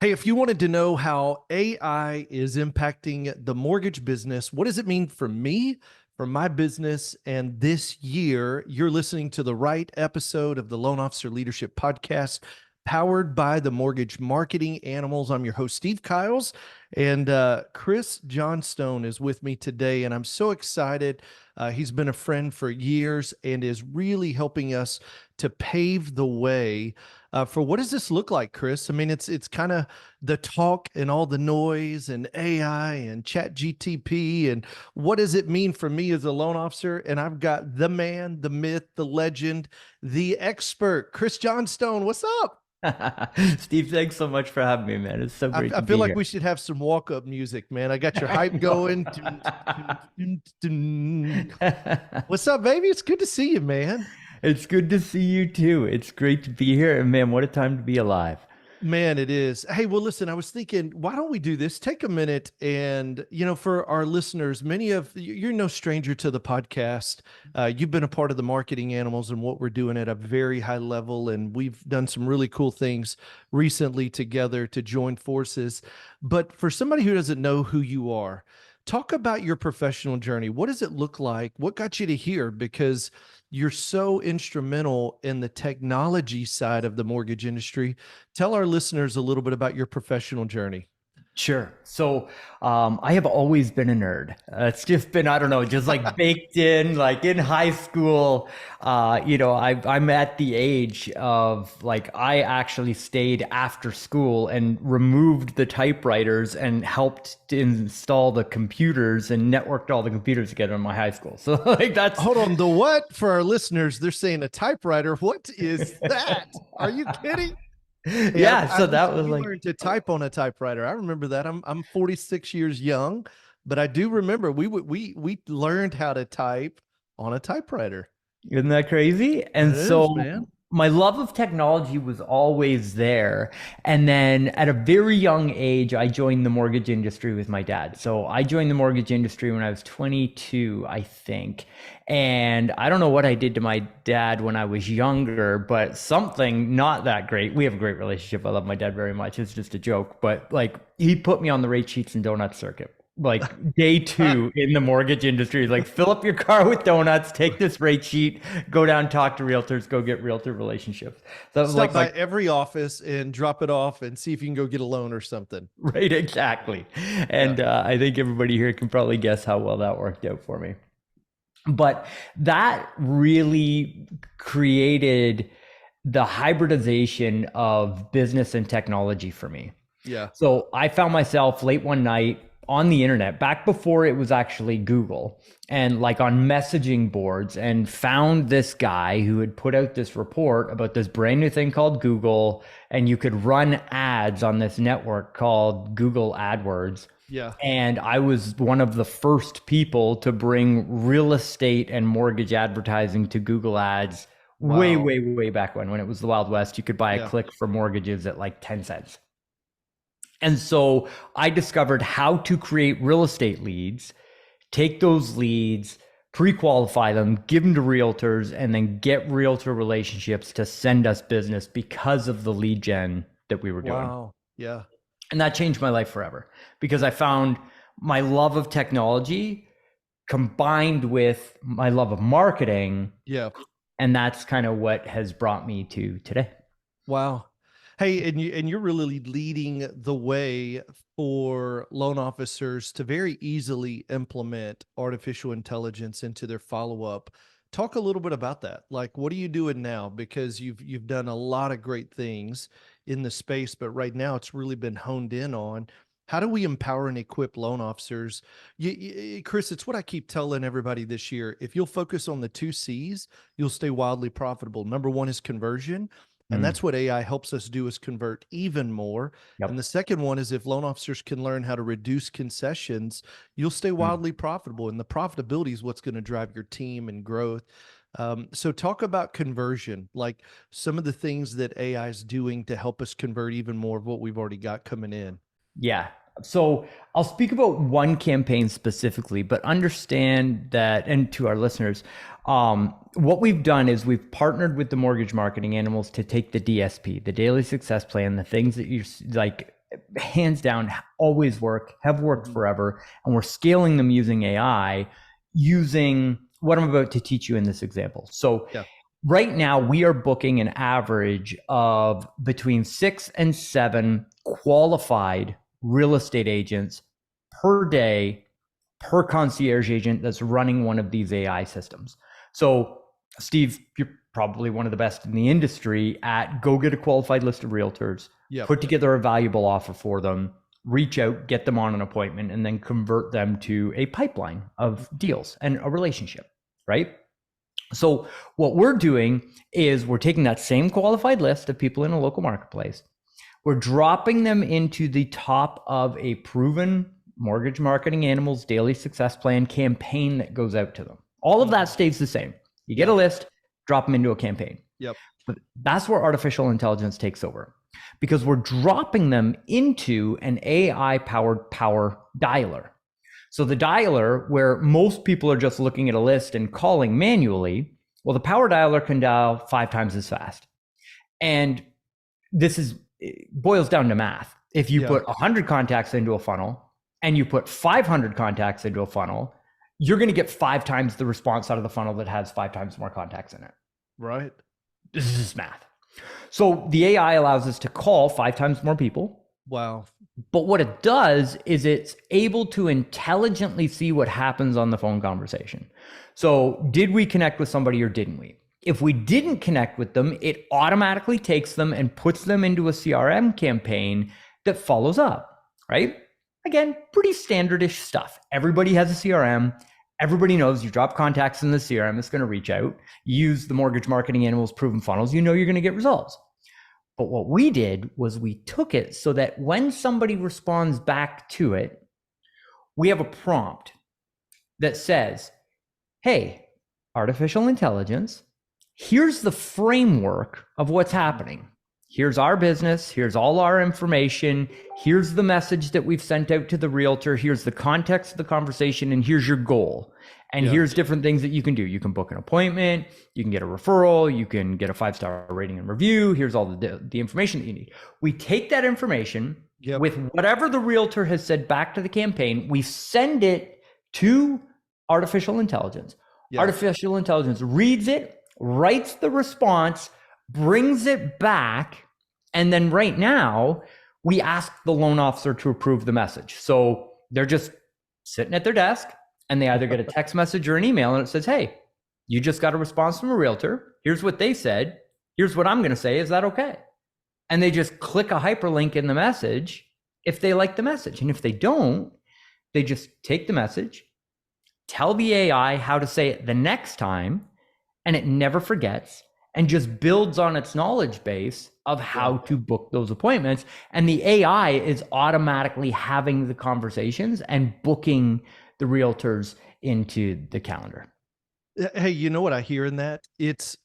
Hey, if you wanted to know how AI is impacting the mortgage business, what does it mean for me, for my business, and this year, you're listening to the right episode of the Loan Officer Leadership Podcast, powered by the Mortgage Marketing Animals. I'm your host, Steve Kyles, and Chris Johnstone is with me today, and I'm so excited. He's been a friend for years and is really helping us to pave the way for what does this look like, Chris? I mean, it's kind of the talk and all the noise and AI and chat GTP. And what does it mean for me as a loan officer? And I've got the man, the myth, the legend, the expert, Chris Johnstone. What's up? Steve, thanks so much for having me, man. It's so great I to feel be like here. we should have some walk-up music, man. I got your hype No. going. What's up, baby? It's good to see you, man. It's good to see you too. It's great to be here. And man, what a time to be alive. Man, it is. Hey, well, listen, I was thinking, why don't we do this? Take a minute and, for our listeners, many of you're no stranger to the podcast. You've been a part of the marketing animals and what we're doing at a very high level. And we've done some really cool things recently together to join forces. But for somebody who doesn't know who you are, talk about your professional journey. What does it look like? What got you to here? Because you're so instrumental in the technology side of the mortgage industry. Tell our listeners a little bit about your professional journey. Sure. I have always been a nerd. It's just been, I don't know, just like baked in, like in high school. I'm at the age of like, I actually stayed after school and removed the typewriters and helped to install the computers and networked all the computers together in my high school. So, like, that's Hold on, the what for our listeners? They're saying a typewriter. What is that? Are you kidding? Yeah, yeah. I So that listen, was we like, learned to type on a typewriter. I remember that. I'm 46 years young, but I do remember we learned how to type on a typewriter. isn't that crazy? It And is, so man. my love of technology was always there. And then at a very young age, I joined the mortgage industry with my dad. So I joined the mortgage industry when I was 22, I think. And I don't know what I did to my dad when I was younger, but something not that great. We have a great relationship. I love my dad very much. It's just a joke. But like he put me on the rate sheets and donut circuit like day two in the mortgage industry. Like, fill up your car with donuts, take this rate sheet, go down, talk to realtors, go get realtor relationships. So that was Stop like by my every office and drop it off and see if you can go get a loan or something. right, exactly. Yeah. And I think everybody here can probably guess how well that worked out for me. But that really created the hybridization of business and technology for me. Yeah. So I found myself late one night on the internet, back before it was actually Google, and like on messaging boards, and found this guy who had put out this report about this brand new thing called Google, and you could run ads on this network called Google AdWords. Yeah. And I was one of the first people to bring real estate and mortgage advertising to Google Ads way, Wow. way, way back when it was the Wild West. You could buy a Yeah. click for mortgages at like 10 cents. And so I discovered how to create real estate leads, take those leads, pre-qualify them, give them to realtors, and then get realtor relationships to send us business because of the lead gen that we were doing. Wow. Yeah. And that changed my life forever because I found my love of technology combined with my love of marketing. Yeah. And that's kind of what has brought me to today. Wow. Hey, and you're really leading the way for loan officers to very easily implement artificial intelligence into their follow-up. Talk a little bit about that. Like, what are you doing now? Because you've done a lot of great things in the space, but right now it's really been honed in on how do we empower and equip loan officers? Chris, it's what I keep telling everybody this year. If you'll focus on the two C's, you'll stay wildly profitable. Number one is conversion. And Mm, that's what AI helps us do is convert even more. And the yep. second one is if loan officers can learn how to reduce concessions, you'll stay Mm. wildly profitable. And the profitability is what's going to drive your team and growth. So talk about conversion, like some of the things that AI is doing to help us convert even more of what we've already got coming in. Yeah. So I'll speak about one campaign specifically, but understand that, and to our listeners, what we've done is we've partnered with the mortgage marketing animals to take the DSP, the daily success plan, the things that you like hands down always work, have worked forever, and we're scaling them using AI, using what I'm about to teach you in this example. So Yeah. right now we are booking an average of between 6 and 7 qualified real estate agents per day per concierge agent that's running one of these AI systems. So, Steve, you're probably one of the best in the industry at go get a qualified list of realtors, Yep. put together a valuable offer for them, reach out, get them on an appointment, and then convert them to a pipeline of deals and a relationship, right? So, what we're doing is we're taking that same qualified list of people in a local marketplace, we're dropping them into the top of a proven mortgage marketing animals daily success plan campaign that goes out to them. All of that stays the same. You get a list, drop them into a campaign. Yep. But that's where artificial intelligence takes over, because we're dropping them into an AI powered power dialer. So the dialer, where most people are just looking at a list and calling manually, well, the power dialer can dial 5 times as fast. And this is boils down to math. If you put 100 contacts into a funnel and you put 500 contacts into a funnel, you're going to get 5 times the response out of the funnel that has 5 times more contacts in it. Right. This is math. So the AI allows us to call 5 times more people. Wow. But what it does is it's able to intelligently see what happens on the phone conversation. So did we connect with somebody or didn't we? If we didn't connect with them, it automatically takes them and puts them into a CRM campaign that follows up, right? Again, pretty standardish stuff. Everybody has a CRM. Everybody knows you drop contacts in the CRM, it's going to reach out. Use the mortgage marketing animals proven funnels, you know you're going to get results. But what we did was we took it so that when somebody responds back to it, we have a prompt that says, hey, artificial intelligence, here's the framework of what's happening. Here's our business. Here's all our information. Here's the message that we've sent out to the realtor. Here's the context of the conversation, and here's your goal. And here's different things that you can do. You can book an appointment. You can get a referral. You can get a 5-star rating and review. Here's all the information that you need. We take that information with whatever the realtor has said back to the campaign. We send it to artificial intelligence. Artificial intelligence reads it, writes the response, brings it back, and then right now we ask the loan officer to approve the message. So they're just sitting at their desk and they either get a text message or an email and it says, hey, you just got a response from a realtor. Here's what they said. Here's what I'm going to say. Is that okay? And they just click a hyperlink in the message if they like the message. And if they don't, they just take the message, tell the AI how to say it the next time, and it never forgets and just builds on its knowledge base of how to book those appointments. And the AI is automatically having the conversations and booking the realtors into the calendar. Hey, you know what I hear in that? It's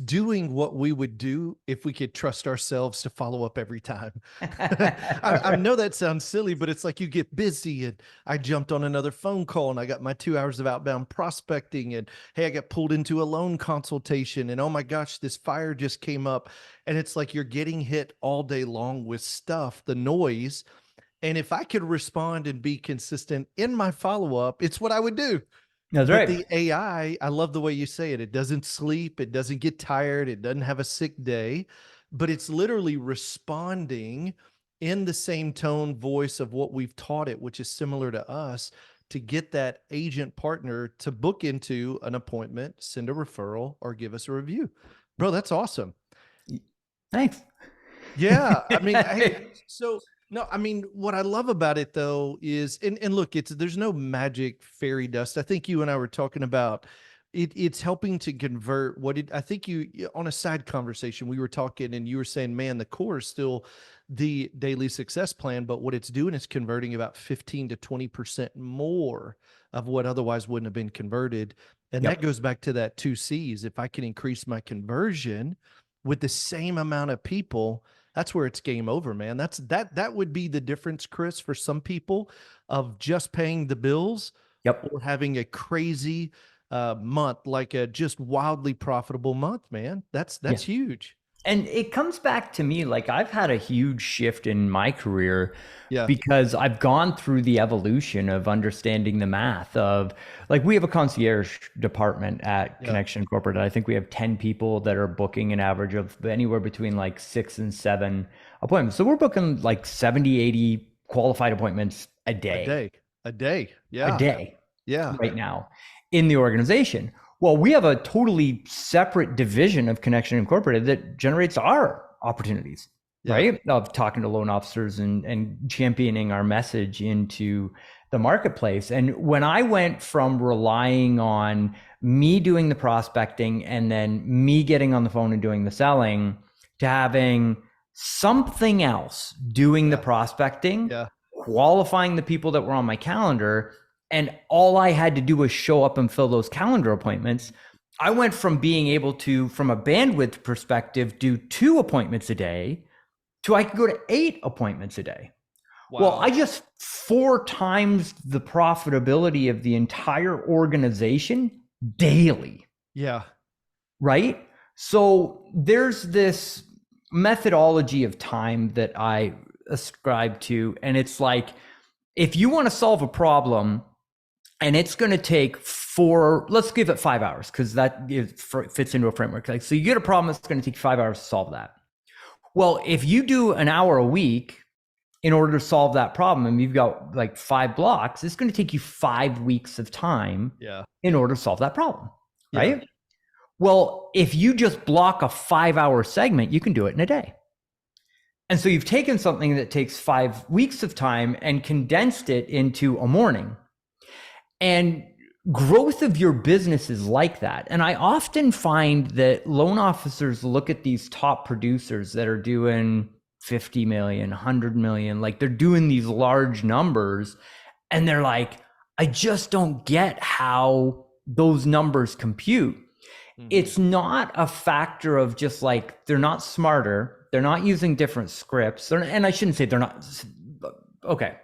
doing what we would do if we could trust ourselves to follow up every time. I know that sounds silly, but it's like you get busy and I jumped on another phone call and I got my 2 hours of outbound prospecting and hey, I got pulled into a loan consultation and oh my gosh, this fire just came up. And it's like you're getting hit all day long with stuff, the noise. And if I could respond and be consistent in my follow-up, it's what I would do. That's But right. the AI, I love the way you say it. It doesn't sleep. It doesn't get tired. It doesn't have a sick day, but it's literally responding in the same tone, voice of what we've taught it, which is similar to us, to get that agent partner to book into an appointment, send a referral, or give us a review. Bro, that's awesome. Thanks. Yeah. I mean, hey, so no, I mean, what I love about it though is, and look, there's no magic fairy dust. I think you and I were talking about it's helping to convert I think on a side conversation, we were talking and you were saying, man, the core is still the daily success plan, but what it's doing is converting about 15 to 20% more of what otherwise wouldn't have been converted. And that goes back to that 2 C's. If I can increase my conversion with the same amount of people, that's where it's game over, man. That would be the difference, Chris, for some people of just paying the bills or having a crazy month, like a just wildly profitable month, man. That's huge. And it comes back to me, like I've had a huge shift in my career Yeah. because I've gone through the evolution of understanding the math of, like, we have a concierge department at Yeah. Connection Corporate. I think we have 10 people that are booking an average of anywhere between like 6 and 7 appointments. So we're booking like 70, 80 qualified appointments a A day, day. A day. a Yeah. day Yeah. right now in the organization. Well, we have a totally separate division of Connection Incorporated that generates our opportunities, Yeah. right? Of talking to loan officers and championing our message into the marketplace. And when I went from relying on me doing the prospecting and then me getting on the phone and doing the selling to having something else doing the prospecting, Yeah. qualifying the people that were on my calendar, and all I had to do was show up and fill those calendar appointments. I went from being able to, from a bandwidth perspective, do 2 appointments a day to I could go to 8 appointments a day. Wow. Well, I just 4 times the profitability of the entire organization daily. Yeah. Right? So there's this methodology of time that I ascribe to, and it's like, if you want to solve a problem and it's going to take 4, let's give it 5 hours, because that fits into a framework. Like, so you get a problem that's going to take 5 hours to solve that. Well, if you do an hour a week in order to solve that problem, and you've got like 5 blocks, it's going to take you 5 weeks of time in order to solve that problem, right? Yeah. Well, if you just block a 5-hour segment, you can do it in a day. And so you've taken something that takes 5 weeks of time and condensed it into a morning. And growth of your business is like that. And I often find that loan officers look at these top producers that are doing 50 million, 100 million, like they're doing these large numbers, and they're like, I just don't get how those numbers compute. Mm-hmm. It's not a factor of just like, they're not smarter, they're not using different scripts, and I shouldn't say they're not, okay,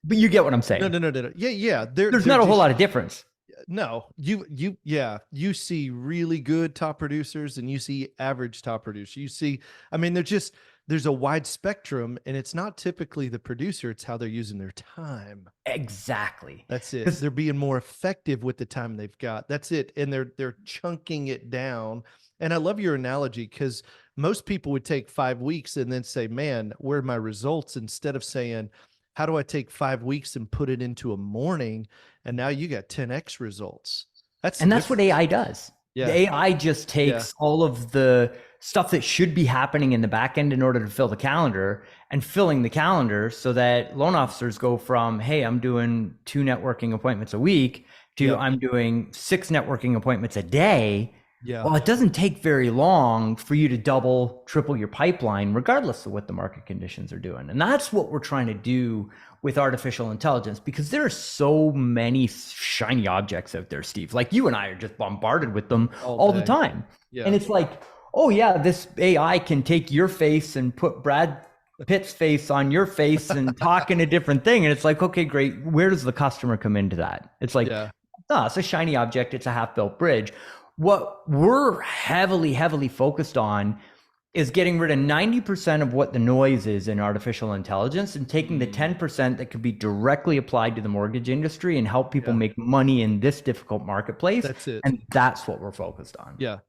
but you get what I'm saying. No. Yeah. There's not a whole lot of difference. No, you see really good top producers and you see average top producers. You see, I mean, there's a wide spectrum, and it's not typically the producer, it's how they're using their time. Exactly. That's it. They're being more effective with the time they've got. That's it. And they're chunking it down. And I love your analogy, because most people would take 5 weeks and then say, man, where are my results? Instead of saying, how do I take 5 weeks and put it into a morning? And now you got 10x results. That's what AI does. Yeah. The AI just takes all of the stuff that should be happening in the back end in order to fill the calendar, and filling the calendar so that loan officers go from, hey, I'm doing 2 networking appointments a week to I'm doing 6 networking appointments a day. Yeah. Well, it doesn't take very long for you to double, triple your pipeline, regardless of what the market conditions are doing. And that's what we're trying to do with artificial intelligence, because there are so many shiny objects out there, Steve. Like, you and I are just bombarded with them all the time. Yeah. And it's like, oh yeah, this AI can take your face and put Brad Pitt's face on your face and talk in a different thing. And it's like, okay, great. Where does the customer come into that? It's like, it's a shiny object. It's a half-built bridge. What we're heavily focused on is getting rid of 90% of what the noise is in artificial intelligence, and taking the 10% that could be directly applied to the mortgage industry and help people make money in this difficult marketplace. That's it. And that's what we're focused on. Yeah.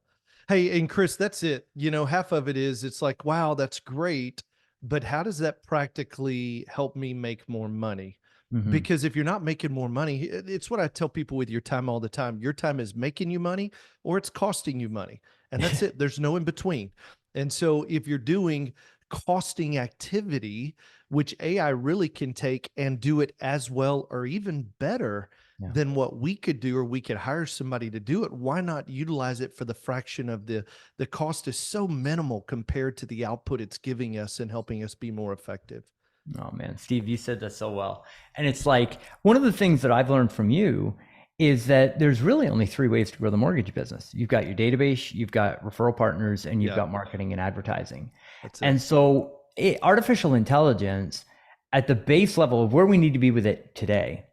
Hey, and Chris, that's it. You know, half of it is, it's like, wow, that's great, but how does that practically help me make more money? Mm-hmm. Because if you're not making more money, it's what I tell people with your time all the time. Your time is making you money, or it's costing you money. And that's it. There's no in between. And so if you're doing costing activity, which AI really can take and do it as well or even better than what we could do, or we could hire somebody to do it, why not utilize it for the fraction of the cost is so minimal compared to the output it's giving us and helping us be more effective. Oh man, Steve, you said that so well. And it's like, one of the things that I've learned from you is that there's really only 3 ways to grow the mortgage business. You've got your database, you've got referral partners, and you've got marketing and advertising. And so artificial intelligence at the base level of where we need to be with it today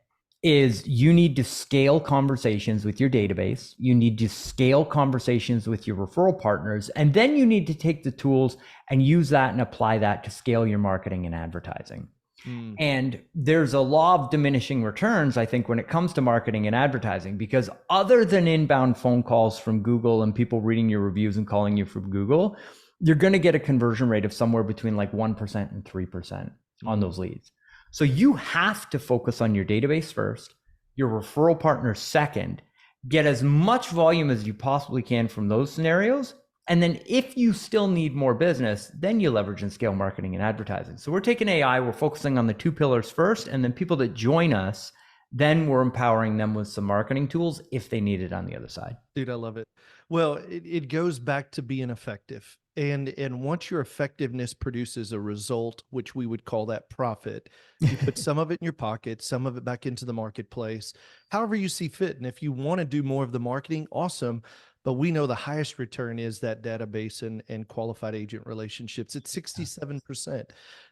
is you need to scale conversations with your database. You need to scale conversations with your referral partners. And then you need to take the tools and use that and apply that to scale your marketing and advertising. Mm. And there's a law of diminishing returns, I think, when it comes to marketing and advertising, because other than inbound phone calls from Google and people reading your reviews and calling you from Google, you're going to get a conversion rate of somewhere between like 1% and 3% on those leads. So you have to focus on your database first, your referral partners second, get as much volume as you possibly can from those scenarios. And then if you still need more business, then you leverage and scale marketing and advertising. So we're taking AI, we're focusing on the two pillars first, and then people that join us, then we're empowering them with some marketing tools if they need it on the other side. Dude, I love it. Well, it goes back to being effective. And once your effectiveness produces a result, which we would call that profit, you put some of it in your pocket, some of it back into the marketplace, however you see fit. And if you want to do more of the marketing, awesome. But we know the highest return is that database and qualified agent relationships. It's 67%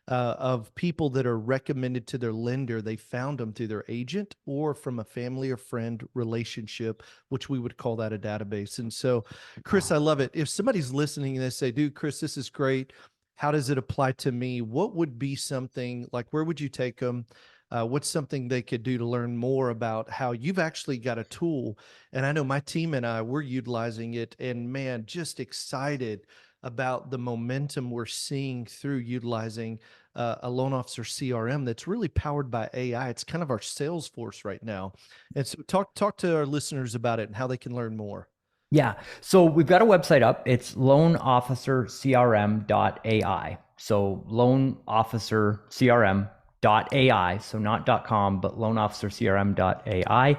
of people that are recommended to their lender. They found them through their agent or from a family or friend relationship, which we would call that a database. And so, Chris, I love it. If somebody's listening and they say, dude, Chris, this is great. How does it apply to me? What would be something like, where would you take them? What's something they could do to learn more about how you've actually got a tool? And I know my team and I, we're utilizing it, and man, just excited about the momentum we're seeing through utilizing a loan officer CRM that's really powered by AI. It's kind of our sales force right now. And so talk to our listeners about it and how they can learn more. Yeah. So we've got a website up. It's loanofficercrm.ai. So loanofficercrm.ai. So not .com, but loanofficercrm.ai.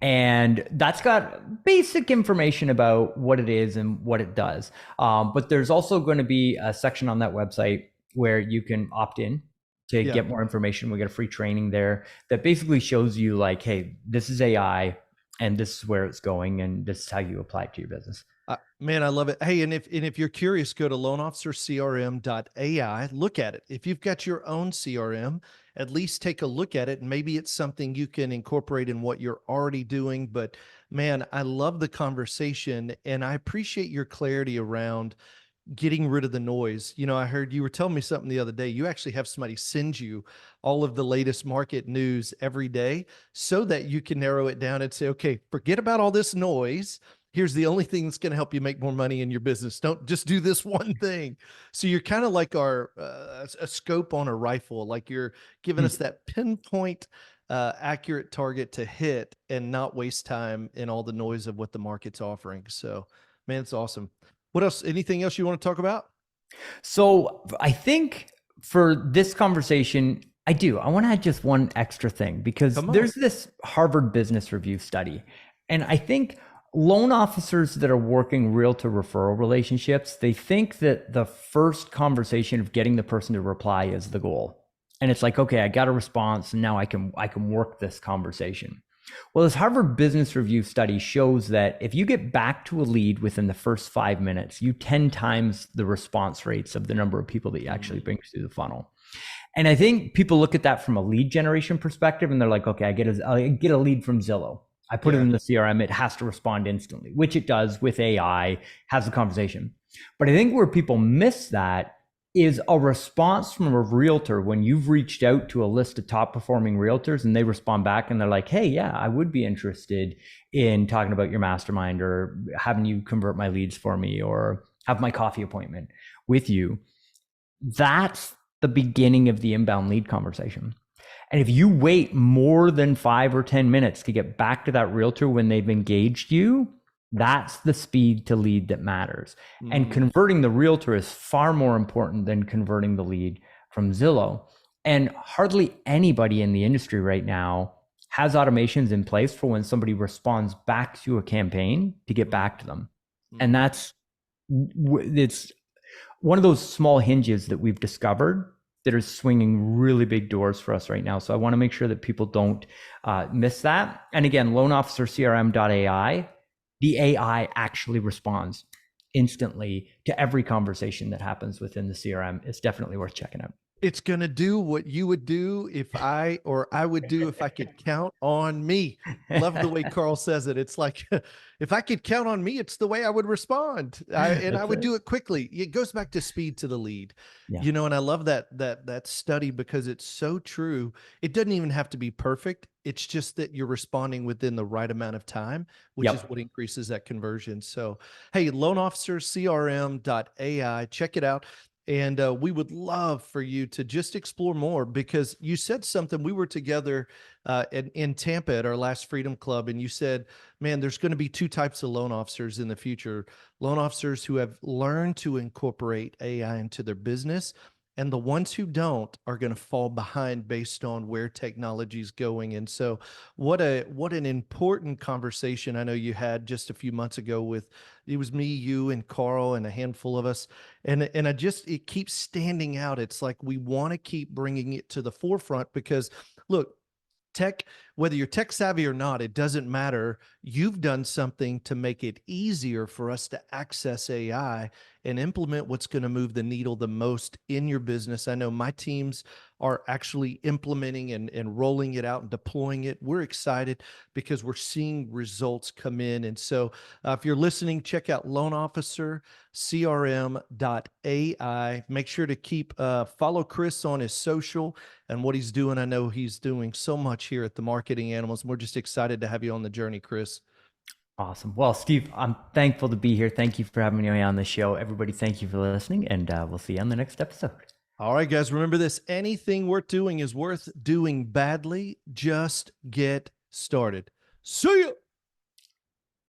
And that's got basic information about what it is and what it does. But there's also going to be a section on that website where you can opt in to get more information. We get a free training there that basically shows you like, hey, this is AI. And this is where it's going, and this is how you apply it to your business. Man, I love it. Hey, and if you're curious, go to loanofficercrm.ai. Look at it. If you've got your own CRM, at least take a look at it, and maybe it's something you can incorporate in what you're already doing. But man, I love the conversation, and I appreciate your clarity around getting rid of the noise. You know, I heard you were telling me something the other day. You actually have somebody send you all of the latest market news every day so that you can narrow it down and say, okay, forget about all this noise. Here's the only thing that's going to help you make more money in your business. Don't just do this one thing. So you're kind of like our a scope on a rifle, like you're giving us that pinpoint accurate target to hit and not waste time in all the noise of what the market's offering. So man, it's awesome. What else? Anything else you want to talk about? So I think for this conversation, I want to add just one extra thing, because there's this Harvard Business Review study. And I think loan officers that are working realtor referral relationships, they think that the first conversation of getting the person to reply is the goal. And it's like, okay, I got a response, and now I can work this conversation. Well, this Harvard Business Review study shows that if you get back to a lead within the first 5 minutes, you 10 times the response rates of the number of people that you actually bring through the funnel. And I think people look at that from a lead generation perspective, and they're like, okay, I get a lead from Zillow. I put it in the CRM, it has to respond instantly, which it does with AI, has a conversation. But I think where people miss that is a response from a realtor when you've reached out to a list of top performing realtors and they respond back and they're like, hey, yeah, I would be interested in talking about your mastermind or having you convert my leads for me or have my coffee appointment with you. That's the beginning of the inbound lead conversation. And if you wait more than 5 or 10 minutes to get back to that realtor when they've engaged you, that's the speed to lead that matters. And converting the realtor is far more important than converting the lead from Zillow. And hardly anybody in the industry right now has automations in place for when somebody responds back to a campaign to get back to them. And it's one of those small hinges that we've discovered that are swinging really big doors for us right now. So I want to make sure that people don't miss that. And again, loanofficercrm.ai, the AI actually responds instantly to every conversation that happens within the CRM. It's definitely worth checking out. It's going to do what you would do if I would do if I could count on me. Love the way Carl says it. It's like, if I could count on me, it's the way I would respond. And I That's would it. do it quickly. It goes back to speed to the lead, Yeah. and I love that study because it's so true. It doesn't even have to be perfect. It's just that you're responding within the right amount of time, which is Yep. what increases that conversion. So, hey, loan officer crm.ai, check it out. And we would love for you to just explore more because you said something. We were together in Tampa at our last Freedom Club, and you said, man, there's going to be two types of loan officers in the future: loan officers who have learned to incorporate AI into their business, and the ones who don't are going to fall behind based on where technology is going. And so, what an important conversation I know you had just a few months ago with it was me, you, and Carl, and a handful of us, and I just it keeps standing out. It's like we want to keep bringing it to the forefront because, look, tech, whether you're tech savvy or not, it doesn't matter. You've done something to make it easier for us to access AI and implement what's going to move the needle the most in your business. I know my teams are actually implementing and rolling it out and deploying it. We're excited because we're seeing results come in. And so if you're listening, check out Loan Officer crm.ai. Make sure to keep follow Chris on his social and what he's doing. I know he's doing so much here at the Marketing Animals. And we're just excited to have you on the journey, Chris. Awesome. Well, Steve, I'm thankful to be here. Thank you for having me on the show. Everybody, thank you for listening, and we'll see you on the next episode. All right, guys, remember this. Anything worth doing is worth doing badly. Just get started. See ya.